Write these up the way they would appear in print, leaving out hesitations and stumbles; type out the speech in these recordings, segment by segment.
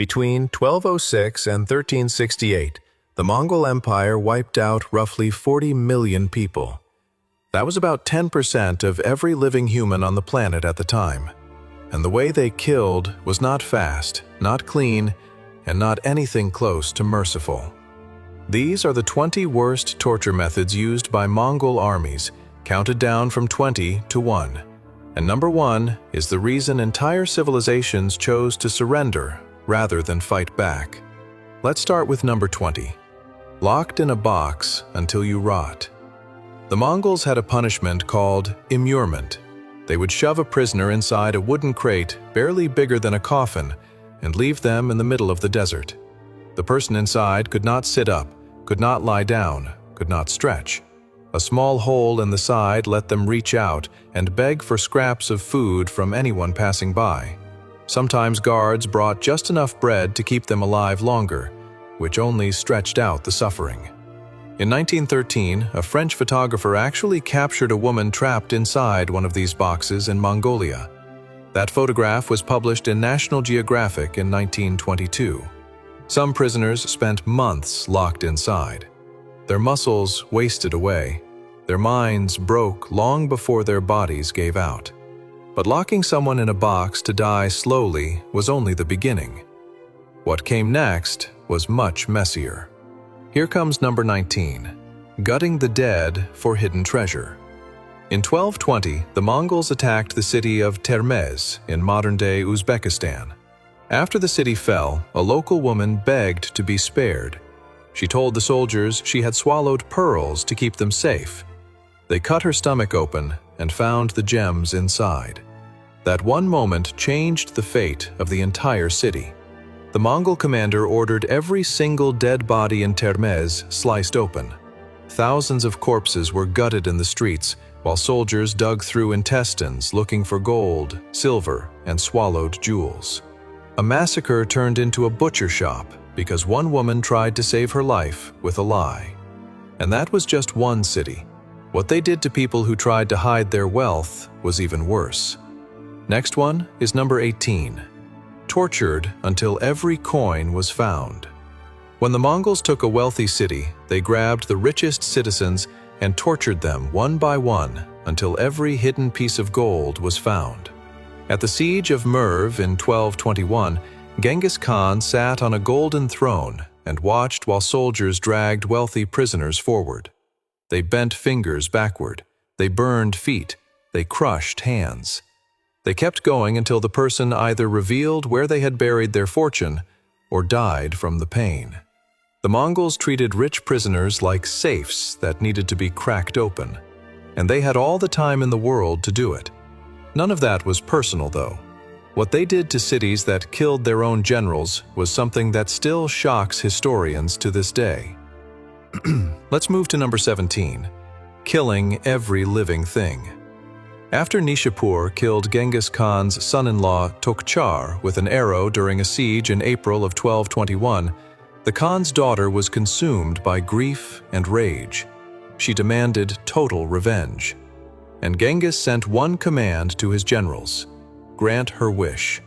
Between 1206 and 1368, the Mongol Empire wiped out roughly 40 million people. That was about 10% of every living human on the planet at the time. And the way they killed was not fast, not clean, and not anything close to merciful. These are the 20 worst torture methods used by Mongol armies, counted down from 20 to 1. And number 1 is the reason entire civilizations chose to surrender rather than fight back. Let's start with number 20. Locked in a box until you rot. The Mongols had a punishment called immurement. They would shove a prisoner inside a wooden crate barely bigger than a coffin and leave them in the middle of the desert. The person inside could not sit up, could not lie down, could not stretch. A small hole in the side let them reach out and beg for scraps of food from anyone passing by. Sometimes guards brought just enough bread to keep them alive longer, which only stretched out the suffering. In 1913, a French photographer actually captured a woman trapped inside one of these boxes in Mongolia. That photograph was published in National Geographic in 1922. Some prisoners spent months locked inside. Their muscles wasted away. Their minds broke long before their bodies gave out. But locking someone in a box to die slowly was only the beginning. What came next was much messier. Here comes number 19, gutting the dead for hidden treasure. In 1220, the Mongols attacked the city of Termez in modern-day Uzbekistan. After the city fell, a local woman begged to be spared. She told the soldiers she had swallowed pearls to keep them safe. They cut her stomach open and found the gems inside. That one moment changed the fate of the entire city. The Mongol commander ordered every single dead body in Termez sliced open. Thousands of corpses were gutted in the streets, while soldiers dug through intestines looking for gold, silver, and swallowed jewels. A massacre turned into a butcher shop because one woman tried to save her life with a lie. And that was just one city. What they did to people who tried to hide their wealth was even worse. Next one is number 18. Tortured until every coin was found. When the Mongols took a wealthy city, they grabbed the richest citizens and tortured them one by one until every hidden piece of gold was found. At the siege of Merv in 1221, Genghis Khan sat on a golden throne and watched while soldiers dragged wealthy prisoners forward. They bent fingers backward, they burned feet, they crushed hands. They kept going until the person either revealed where they had buried their fortune or died from the pain. The Mongols treated rich prisoners like safes that needed to be cracked open, and they had all the time in the world to do it. None of that was personal, though. What they did to cities that killed their own generals was something that still shocks historians to this day. Let's move to number 17, killing every living thing. After Nishapur killed Genghis Khan's son-in-law Tokchar with an arrow during a siege in April of 1221, the Khan's daughter was consumed by grief and rage. She demanded total revenge. And Genghis sent one command to his generals: grant her wish.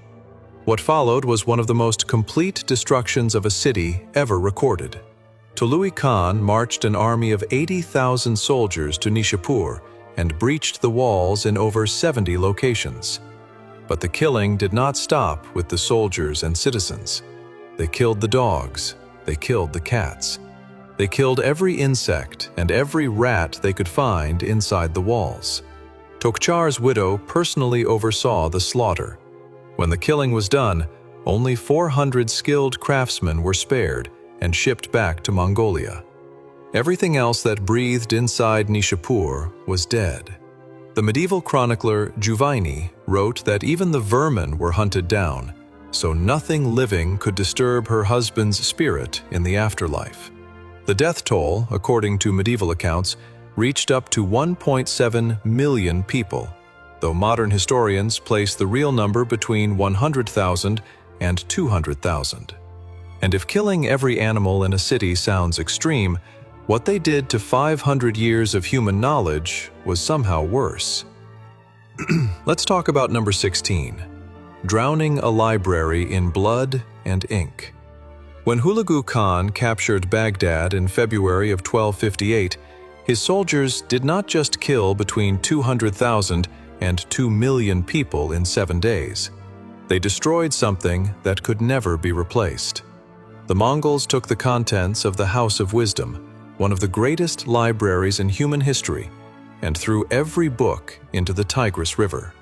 What followed was one of the most complete destructions of a city ever recorded. Tului Khan marched an army of 80,000 soldiers to Nishapur and breached the walls in over 70 locations. But the killing did not stop with the soldiers and citizens. They killed the dogs, they killed the cats. They killed every insect and every rat they could find inside the walls. Tokchar's widow personally oversaw the slaughter. When the killing was done, only 400 skilled craftsmen were spared and shipped back to Mongolia. Everything else that breathed inside Nishapur was dead. The medieval chronicler Juvaini wrote that even the vermin were hunted down, so nothing living could disturb her husband's spirit in the afterlife. The death toll, according to medieval accounts, reached up to 1.7 million people, though modern historians place the real number between 100,000 and 200,000. And if killing every animal in a city sounds extreme, what they did to 500 years of human knowledge was somehow worse. Let's talk about number 16, drowning a library in blood and ink. When Hulagu Khan captured Baghdad in February of 1258, his soldiers did not just kill between 200,000 and 2 million people in 7 days. They destroyed something that could never be replaced. The Mongols took the contents of the House of Wisdom, one of the greatest libraries in human history, and threw every book into the Tigris River.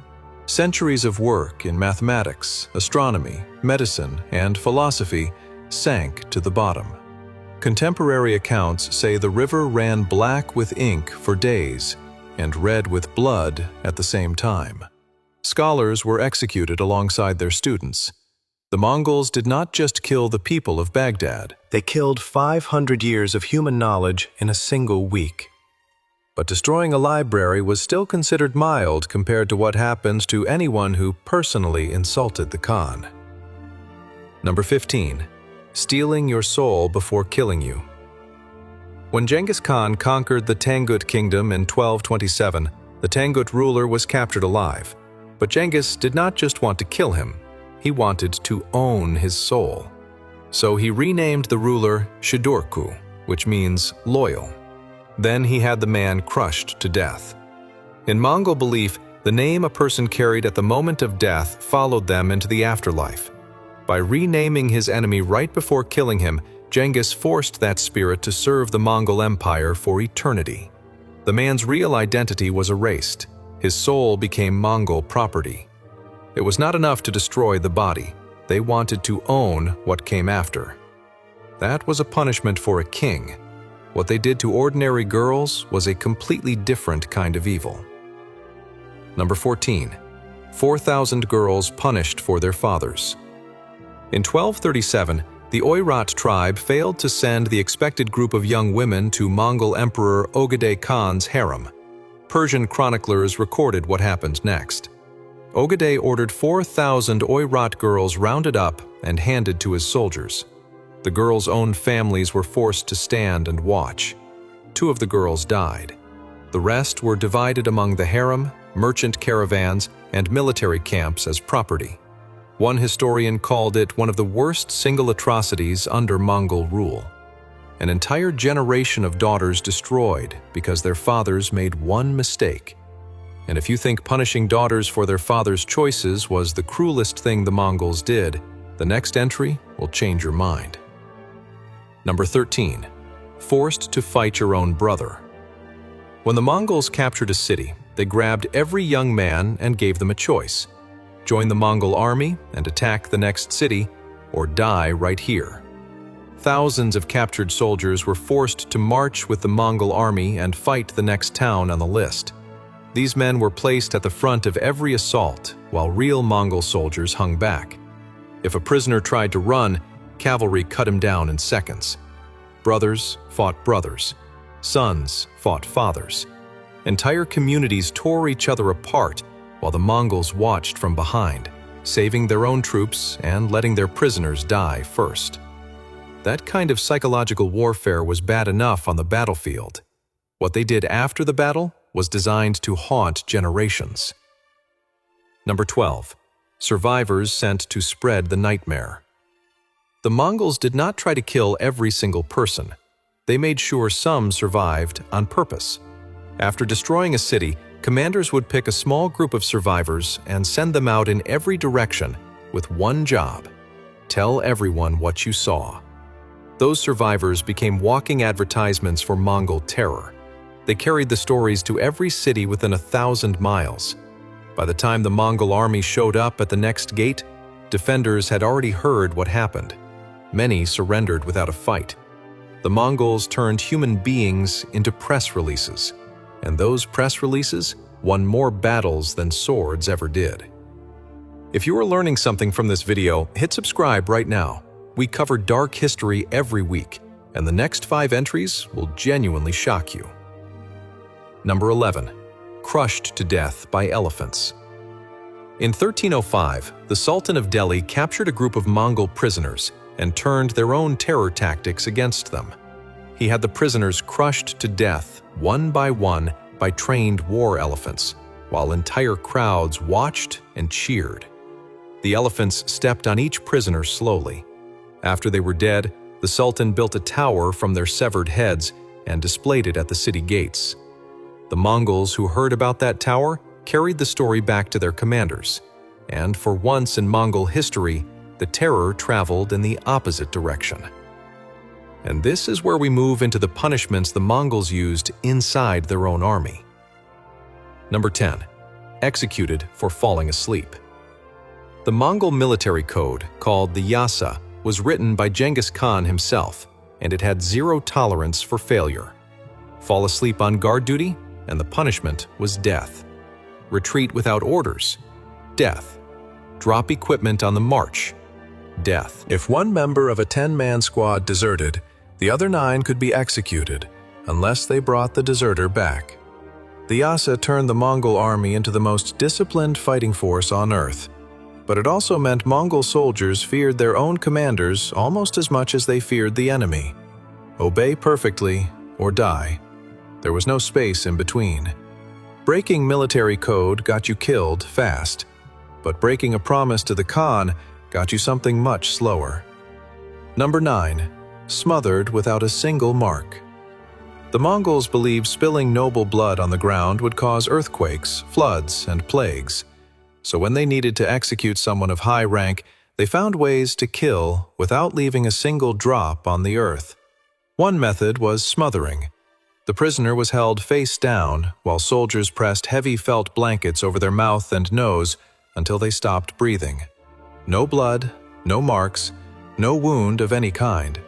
Centuries of work in mathematics, astronomy, medicine, and philosophy sank to the bottom. Contemporary accounts say the river ran black with ink for days and red with blood at the same time. Scholars were executed alongside their students. The Mongols did not just kill the people of Baghdad, they killed 500 years of human knowledge in a single week. But destroying a library was still considered mild compared to what happened to anyone who personally insulted the Khan. Number 15. Stealing your soul before killing you. When Genghis Khan conquered the Tangut kingdom in 1227, the Tangut ruler was captured alive. But Genghis did not just want to kill him, he wanted to own his soul. So he renamed the ruler Shidurku, which means loyal. Then he had the man crushed to death. In Mongol belief, the name a person carried at the moment of death followed them into the afterlife. By renaming his enemy right before killing him, Genghis forced that spirit to serve the Mongol Empire for eternity. The man's real identity was erased. His soul became Mongol property. It was not enough to destroy the body. They wanted to own what came after. That was a punishment for a king. What they did to ordinary girls was a completely different kind of evil. Number 14. 4,000 girls punished for their fathers. In 1237, the Oirat tribe failed to send the expected group of young women to Mongol Emperor Ogedei Khan's harem. Persian chroniclers recorded what happened next. Ogedei ordered 4,000 Oirat girls rounded up and handed to his soldiers. The girls' own families were forced to stand and watch. 2 of the girls died. The rest were divided among the harem, merchant caravans, and military camps as property. One historian called it one of the worst single atrocities under Mongol rule. An entire generation of daughters destroyed because their fathers made one mistake. And if you think punishing daughters for their father's choices was the cruelest thing the Mongols did, the next entry will change your mind. Number 13. Forced to fight your own brother. When the Mongols captured a city, they grabbed every young man and gave them a choice. Join the Mongol army and attack the next city, or die right here. Thousands of captured soldiers were forced to march with the Mongol army and fight the next town on the list. These men were placed at the front of every assault, while real Mongol soldiers hung back. If a prisoner tried to run, cavalry cut him down in seconds. Brothers fought brothers. Sons fought fathers. Entire communities tore each other apart while the Mongols watched from behind, saving their own troops and letting their prisoners die first. That kind of psychological warfare was bad enough on the battlefield. What they did after the battle was designed to haunt generations. Number 12. Survivors sent to spread the nightmare. The Mongols did not try to kill every single person. They made sure some survived on purpose. After destroying a city, commanders would pick a small group of survivors and send them out in every direction with one job: tell everyone what you saw. Those survivors became walking advertisements for Mongol terror. They carried the stories to every city within 1,000 miles. By the time the Mongol army showed up at the next gate, defenders had already heard what happened. Many surrendered without a fight. The Mongols turned human beings into press releases, and those press releases won more battles than swords ever did. If you are learning something from this video, hit subscribe right now. We cover dark history every week, and the next 5 entries will genuinely shock you. Number 11. Crushed to death by elephants. In 1305, the Sultan of Delhi captured a group of Mongol prisoners and turned their own terror tactics against them. He had the prisoners crushed to death, one by one, by trained war elephants, while entire crowds watched and cheered. The elephants stepped on each prisoner slowly. After they were dead, the Sultan built a tower from their severed heads and displayed it at the city gates. The Mongols who heard about that tower carried the story back to their commanders, and for once in Mongol history, the terror traveled in the opposite direction. And this is where we move into the punishments the Mongols used inside their own army. Number 10. Executed for falling asleep. The Mongol military code, called the Yasa, was written by Genghis Khan himself, and it had zero tolerance for failure. Fall asleep on guard duty, and the punishment was death. Retreat without orders, death. Drop equipment on the march, death. If one member of a 10-man squad deserted, the other 9 could be executed, unless they brought the deserter back. The Yasa turned the Mongol army into the most disciplined fighting force on Earth. But it also meant Mongol soldiers feared their own commanders almost as much as they feared the enemy. Obey perfectly or die. There was no space in between. Breaking military code got you killed fast, but breaking a promise to the Khan got you something much slower. Number 9. Smothered without a single mark. The Mongols believed spilling noble blood on the ground would cause earthquakes, floods, and plagues. So when they needed to execute someone of high rank, they found ways to kill without leaving a single drop on the earth. One method was smothering. The prisoner was held face down while soldiers pressed heavy felt blankets over their mouth and nose until they stopped breathing. No blood, no marks, no wound of any kind.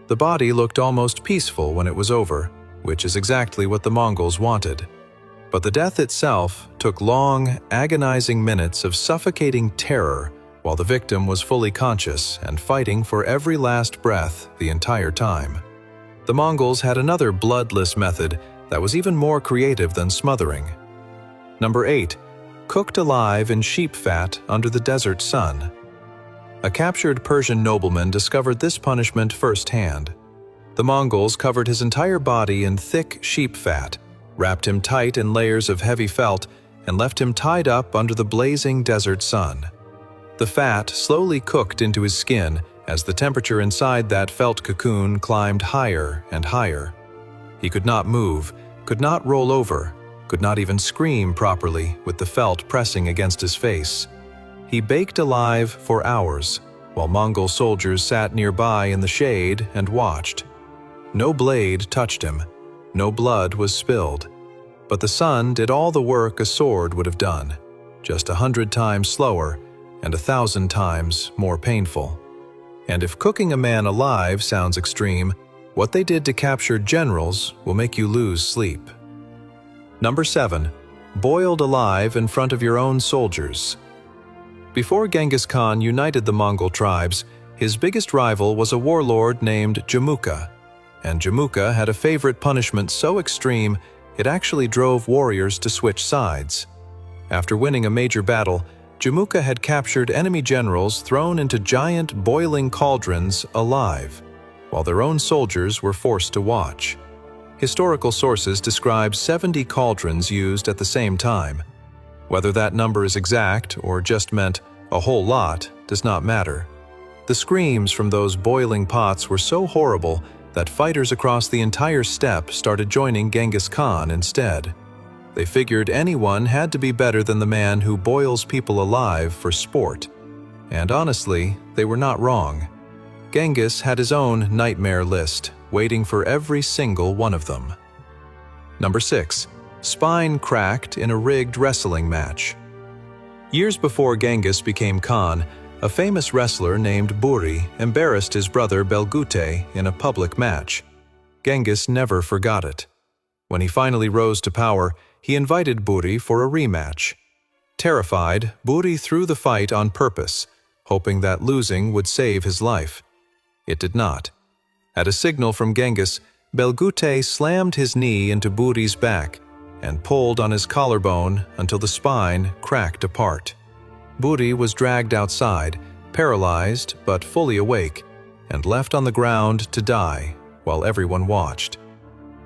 The body looked almost peaceful when it was over, which is exactly what the Mongols wanted. But the death itself took long, agonizing minutes of suffocating terror while the victim was fully conscious and fighting for every last breath the entire time. The Mongols had another bloodless method that was even more creative than smothering. Number 8. Cooked alive in sheep fat under the desert sun. A captured Persian nobleman discovered this punishment firsthand. The Mongols covered his entire body in thick sheep fat, wrapped him tight in layers of heavy felt, and left him tied up under the blazing desert sun. The fat slowly cooked into his skin as the temperature inside that felt cocoon climbed higher and higher. He could not move, could not roll over, could not even scream properly with the felt pressing against his face. He baked alive for hours, while Mongol soldiers sat nearby in the shade and watched. No blade touched him. No blood was spilled, but the sun did all the work a sword would have done, just 100 times slower and 1,000 times more painful. And if cooking a man alive sounds extreme, what they did to capture generals will make you lose sleep. Number 7. Boiled alive in front of your own soldiers. Before Genghis Khan united the Mongol tribes, his biggest rival was a warlord named Jamuka. And Jamuka had a favorite punishment so extreme it actually drove warriors to switch sides. After winning a major battle, Jamuka had captured enemy generals thrown into giant boiling cauldrons alive, while their own soldiers were forced to watch. Historical sources describe 70 cauldrons used at the same time. Whether that number is exact or just meant a whole lot does not matter. The screams from those boiling pots were so horrible that fighters across the entire steppe started joining Genghis Khan instead. They figured anyone had to be better than the man who boils people alive for sport. And honestly, they were not wrong. Genghis had his own nightmare list, waiting for every single one of them. Number 6. Spine cracked in a rigged wrestling match. Years before Genghis became Khan, a famous wrestler named Buri embarrassed his brother Belgute in a public match. Genghis never forgot it. When he finally rose to power, he invited Buri for a rematch. Terrified, Buri threw the fight on purpose, hoping that losing would save his life. It did not. At a signal from Genghis, Belgute slammed his knee into Buri's back and pulled on his collarbone until the spine cracked apart. Buri was dragged outside, paralyzed but fully awake, and left on the ground to die while everyone watched.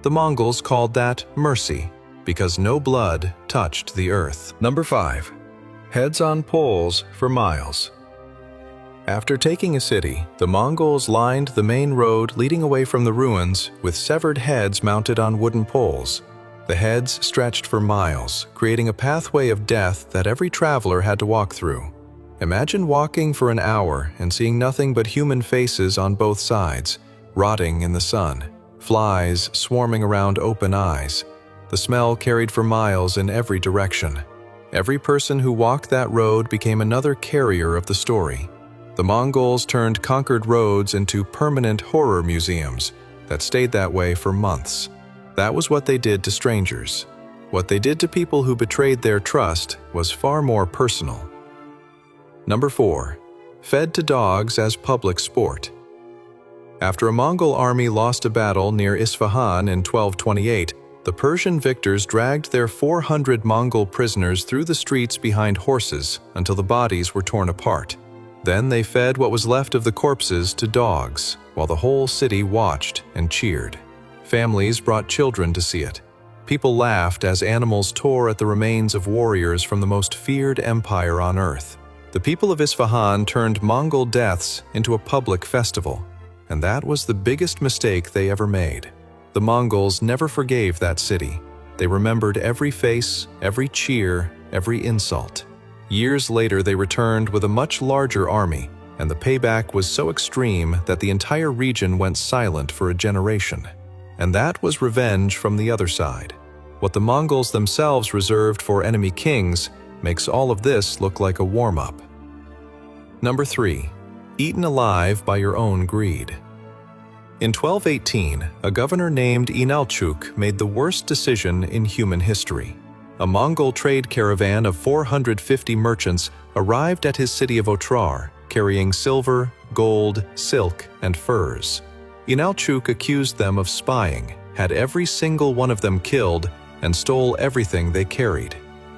The Mongols called that mercy, because no blood touched the earth. Number 5. Heads on poles for miles. After taking a city, the Mongols lined the main road leading away from the ruins with severed heads mounted on wooden poles. The heads stretched for miles, creating a pathway of death that every traveler had to walk through. Imagine walking for an hour and seeing nothing but human faces on both sides, rotting in the sun, flies swarming around open eyes. The smell carried for miles in every direction. Every person who walked that road became another carrier of the story. The Mongols turned conquered roads into permanent horror museums that stayed that way for months. That was what they did to strangers. What they did to people who betrayed their trust was far more personal. Number 4. Fed to dogs as public sport. After a Mongol army lost a battle near Isfahan in 1228, the Persian victors dragged their 400 Mongol prisoners through the streets behind horses until the bodies were torn apart. Then they fed what was left of the corpses to dogs, while the whole city watched and cheered. Families brought children to see it. People laughed as animals tore at the remains of warriors from the most feared empire on earth. The people of Isfahan turned Mongol deaths into a public festival, and that was the biggest mistake they ever made. The Mongols never forgave that city. They remembered every face, every cheer, every insult. Years later, they returned with a much larger army, and the payback was so extreme that the entire region went silent for a generation. And that was revenge from the other side. What the Mongols themselves reserved for enemy kings makes all of this look like a warm-up. Number 3. Eaten alive by your own greed. In 1218, a governor named Inalchuk made the worst decision in human history. A Mongol trade caravan of 450 merchants arrived at his city of Otrar, carrying silver, gold, silk, and furs. Inalchuk accused them of spying, had every single one of them killed, and stole everything they carried.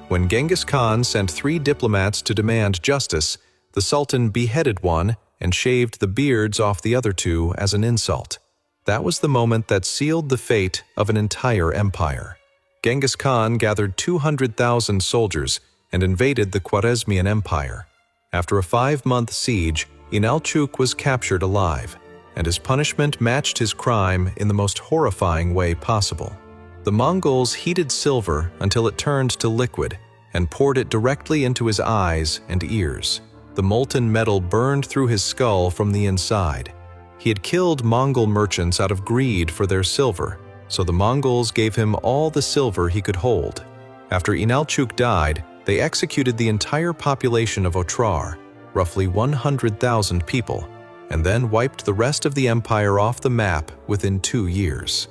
When Genghis Khan sent 3 diplomats to demand justice, the Sultan beheaded one and shaved the beards off the other 2 as an insult. That was the moment that sealed the fate of an entire empire. Genghis Khan gathered 200,000 soldiers and invaded the Khwarezmian Empire. After a 5-month siege, Inalchuk was captured alive, and his punishment matched his crime in the most horrifying way possible. The Mongols heated silver until it turned to liquid and poured it directly into his eyes and ears. The molten metal burned through his skull from the inside. He had killed Mongol merchants out of greed for their silver, so the Mongols gave him all the silver he could hold. After Inalchuk died, they executed the entire population of Otrar, roughly 100,000 people, and then wiped the rest of the empire off the map within 2 years.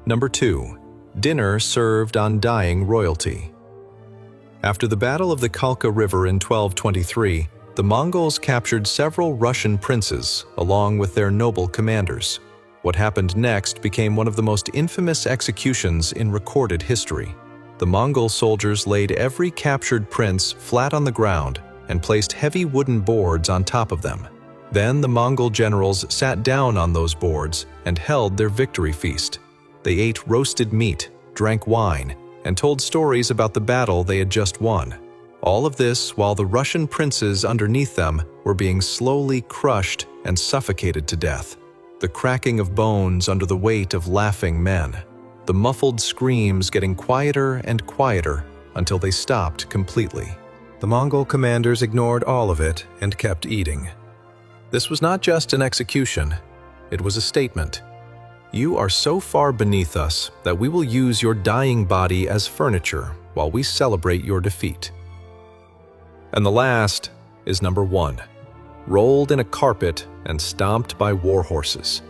Number 2. Dinner served on dying royalty. After the Battle of the Kalka River in 1223, the Mongols captured several Russian princes along with their noble commanders. What happened next became one of the most infamous executions in recorded history. The Mongol soldiers laid every captured prince flat on the ground and placed heavy wooden boards on top of them. Then the Mongol generals sat down on those boards and held their victory feast. They ate roasted meat, drank wine, and told stories about the battle they had just won. All of this while the Russian princes underneath them were being slowly crushed and suffocated to death. The cracking of bones under the weight of laughing men. The muffled screams getting quieter and quieter until they stopped completely. The Mongol commanders ignored all of it and kept eating. This was not just an execution, it was a statement. You are so far beneath us that we will use your dying body as furniture while we celebrate your defeat. And the last is number 1. Rolled in a carpet and stomped by war horses.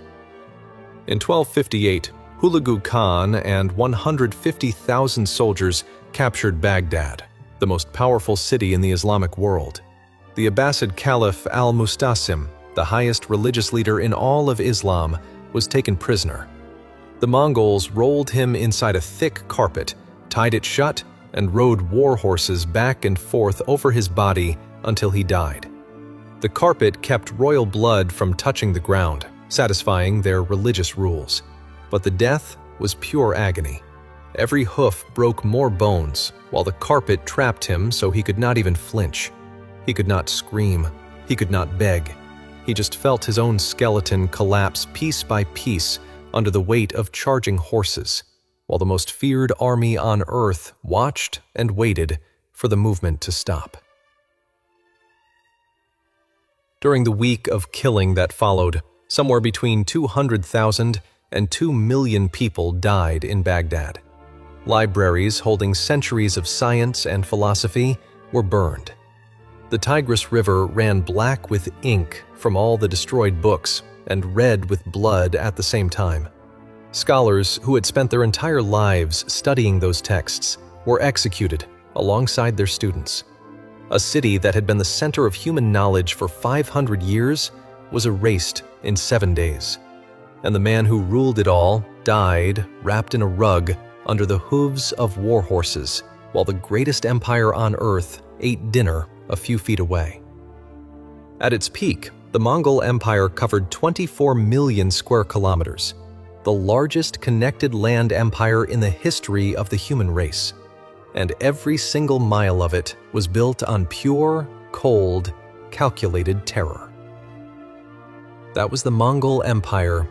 In 1258, Hulagu Khan and 150,000 soldiers captured Baghdad, the most powerful city in the Islamic world. The Abbasid Caliph al-Mustasim, the highest religious leader in all of Islam, was taken prisoner. The Mongols rolled him inside a thick carpet, tied it shut, and rode war horses back and forth over his body until he died. The carpet kept royal blood from touching the ground, satisfying their religious rules. But the death was pure agony. Every hoof broke more bones, while the carpet trapped him so he could not even flinch. He could not scream. He could not beg. He just felt his own skeleton collapse piece by piece under the weight of charging horses, while the most feared army on Earth watched and waited for the movement to stop. During the week of killing that followed, somewhere between 200,000 and 2 million people died in Baghdad. Libraries holding centuries of science and philosophy were burned. The Tigris River ran black with ink from all the destroyed books and red with blood at the same time. Scholars who had spent their entire lives studying those texts were executed alongside their students. A city that had been the center of human knowledge for 500 years was erased in 7 days. And the man who ruled it all died wrapped in a rug under the hooves of war horses, while the greatest empire on Earth ate dinner a few feet away. At its peak, the Mongol Empire covered 24 million square kilometers, the largest connected land empire in the history of the human race. And every single mile of it was built on pure, cold, calculated terror. That was the Mongol Empire